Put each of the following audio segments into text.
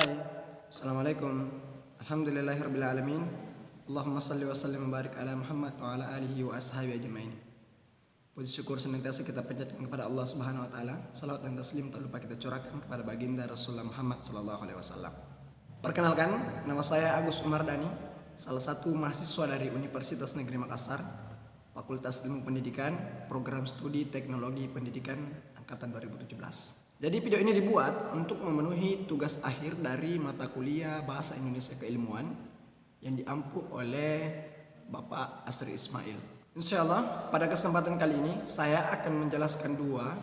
Hai, Assalamualaikum. Alhamdulillahirrabbilalamin. Allahumma salli wa sallim wa barik ala Muhammad wa ala alihi wa ashabi ajma'in. Puji syukur senantiasa kita panjatkan kepada Allah Subhanahu wa taala. Salawat dan taslim tak lupa kita curahkan kepada baginda Rasulullah Muhammad sallallahu alaihi wasallam. Perkenalkan, nama saya Agus Umar Dhani, salah satu mahasiswa dari Universitas Negeri Makassar, Fakultas Ilmu Pendidikan, Program Studi Teknologi Pendidikan angkatan 2017. Jadi video ini dibuat untuk memenuhi tugas akhir dari mata kuliah Bahasa Indonesia Keilmuan yang diampu oleh Bapak Asri Ismail. Insya Allah pada kesempatan kali ini saya akan menjelaskan dua.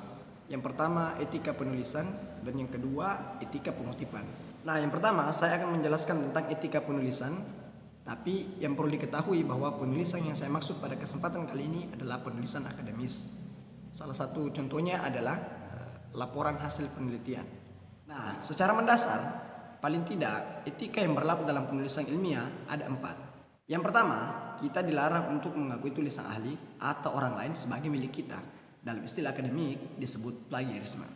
Yang pertama etika penulisan dan yang kedua etika pengutipan. Nah, yang pertama saya akan menjelaskan tentang etika penulisan. Tapi yang perlu diketahui bahwa penulisan yang saya maksud pada kesempatan kali ini adalah penulisan akademis. Salah satu contohnya adalah laporan hasil penelitian. Nah, secara mendasar, paling tidak etika yang berlaku dalam penulisan ilmiah ada 4. Yang pertama, kita dilarang untuk mengakui tulisan ahli atau orang lain sebagai milik kita. Dalam istilah akademik disebut plagiarisme.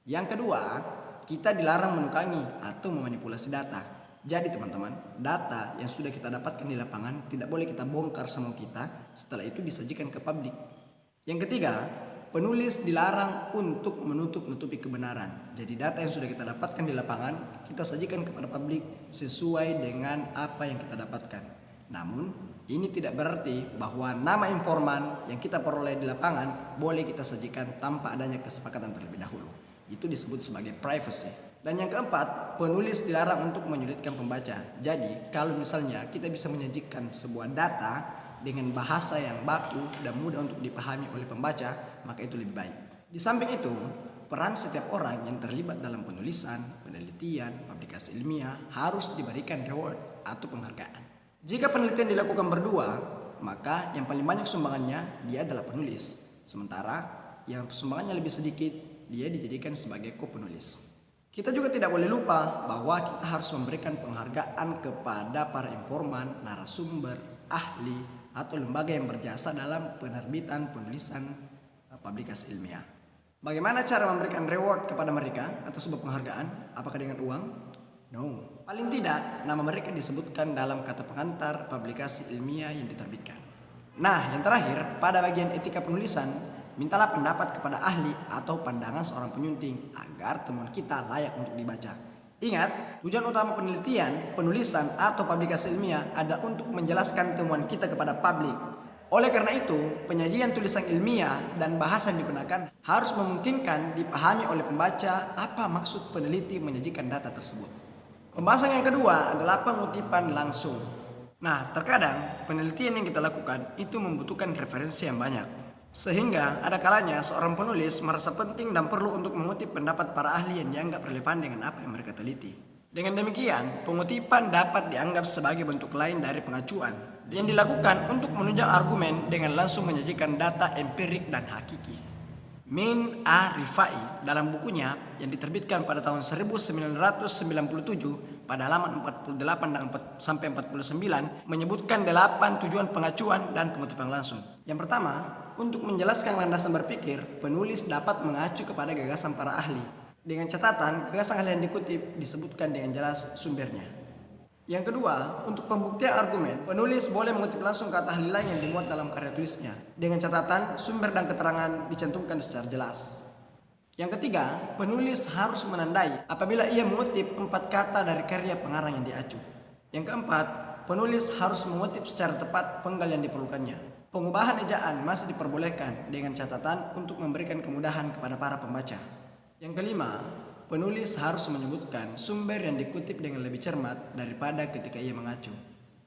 Yang kedua, kita dilarang menukangi atau memanipulasi data. Jadi teman-teman, data yang sudah kita dapatkan di lapangan tidak boleh kita bongkar semua kita, setelah itu disajikan ke publik. Yang ketiga, penulis dilarang untuk menutup-nutupi kebenaran. Jadi data yang sudah kita dapatkan di lapangan, kita sajikan kepada publik sesuai dengan apa yang kita dapatkan. Namun, ini tidak berarti bahwa nama informan yang kita peroleh di lapangan boleh kita sajikan tanpa adanya kesepakatan terlebih dahulu. Itu disebut sebagai privacy. Dan yang keempat, penulis dilarang untuk menyulitkan pembaca. Jadi, kalau misalnya kita bisa menyajikan sebuah data dengan bahasa yang baku dan mudah untuk dipahami oleh pembaca, maka itu lebih baik. Di samping itu, peran setiap orang yang terlibat dalam penulisan, penelitian, publikasi ilmiah harus diberikan reward atau penghargaan. Jika penelitian dilakukan berdua, maka yang paling banyak sumbangannya dia adalah penulis. Sementara yang sumbangannya lebih sedikit, dia dijadikan sebagai co-penulis. Kita juga tidak boleh lupa bahwa kita harus memberikan penghargaan kepada para informan, narasumber, ahli, atau lembaga yang berjasa dalam penerbitan penulisan publikasi ilmiah. Bagaimana cara memberikan reward kepada mereka atau sebuah penghargaan? Apakah dengan uang? No. Paling tidak nama mereka disebutkan dalam kata pengantar publikasi ilmiah yang diterbitkan. Nah, yang terakhir, pada bagian etika penulisan, mintalah pendapat kepada ahli atau pandangan seorang penyunting agar temuan kita layak untuk dibaca. Ingat, tujuan utama penelitian, penulisan, atau publikasi ilmiah adalah untuk menjelaskan temuan kita kepada publik. Oleh karena itu, penyajian tulisan ilmiah dan bahasa yang digunakan harus memungkinkan dipahami oleh pembaca apa maksud peneliti menyajikan data tersebut. Pembahasan yang kedua adalah pengutipan langsung. Nah, terkadang penelitian yang kita lakukan itu membutuhkan referensi yang banyak. Sehingga ada kalanya seorang penulis merasa penting dan perlu untuk mengutip pendapat para ahli yang dianggap relevan dengan apa yang mereka teliti. Dengan demikian, pengutipan dapat dianggap sebagai bentuk lain dari pengacuan yang dilakukan untuk menunjang argumen dengan langsung menyajikan data empirik dan hakiki. Min A. Rifai dalam bukunya yang diterbitkan pada tahun 1997 pada halaman 48 sampai 49 menyebutkan 8 tujuan pengacuan dan pengutipan langsung. Yang pertama, untuk menjelaskan landasan berpikir, penulis dapat mengacu kepada gagasan para ahli. Dengan catatan, gagasan ahli yang dikutip disebutkan dengan jelas sumbernya. Yang kedua, untuk pembuktian argumen, penulis boleh mengutip langsung kata ahli lain yang dimuat dalam karya tulisnya. Dengan catatan, sumber dan keterangan dicantumkan secara jelas. Yang ketiga, penulis harus menandai apabila ia mengutip 4 kata dari karya pengarang yang diacu. Yang keempat, penulis harus mengutip secara tepat penggal yang diperlukannya. Pengubahan ejaan masih diperbolehkan dengan catatan untuk memberikan kemudahan kepada para pembaca. Yang kelima, penulis harus menyebutkan sumber yang dikutip dengan lebih cermat daripada ketika ia mengacu.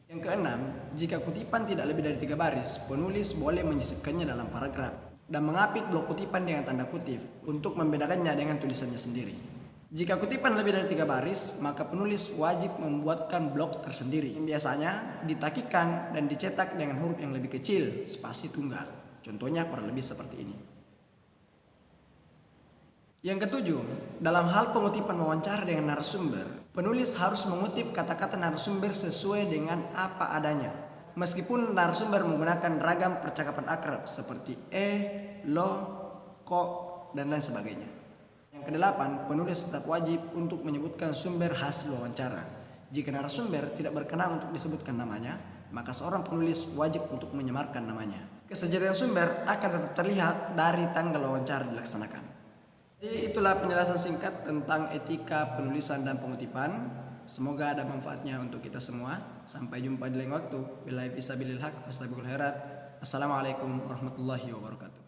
Yang keenam, jika kutipan tidak lebih dari 3 baris, penulis boleh menyisipkannya dalam paragraf dan mengapit blok kutipan dengan tanda kutip untuk membedakannya dengan tulisannya sendiri. Jika kutipan lebih dari 3 baris, maka penulis wajib membuatkan blok tersendiri yang biasanya ditakikan dan dicetak dengan huruf yang lebih kecil, spasi tunggal. Contohnya kurang lebih seperti ini. Yang ketujuh, dalam hal pengutipan wawancara dengan narasumber, penulis harus mengutip kata-kata narasumber sesuai dengan apa adanya. Meskipun narasumber menggunakan ragam percakapan akrab seperti lo, kok, dan lain sebagainya. Yang kedelapan, penulis tetap wajib untuk menyebutkan sumber hasil wawancara. Jika narasumber tidak berkenan untuk disebutkan namanya, maka seorang penulis wajib untuk menyamarkan namanya. Kesejatian sumber akan tetap terlihat dari tanggal wawancara dilaksanakan. Jadi itulah penjelasan singkat tentang etika penulisan dan pengutipan. Semoga ada manfaatnya untuk kita semua. Sampai jumpa di lain waktu. Billahi fisabilil haq, fastabiqul khairat. Assalamualaikum warahmatullahi wabarakatuh.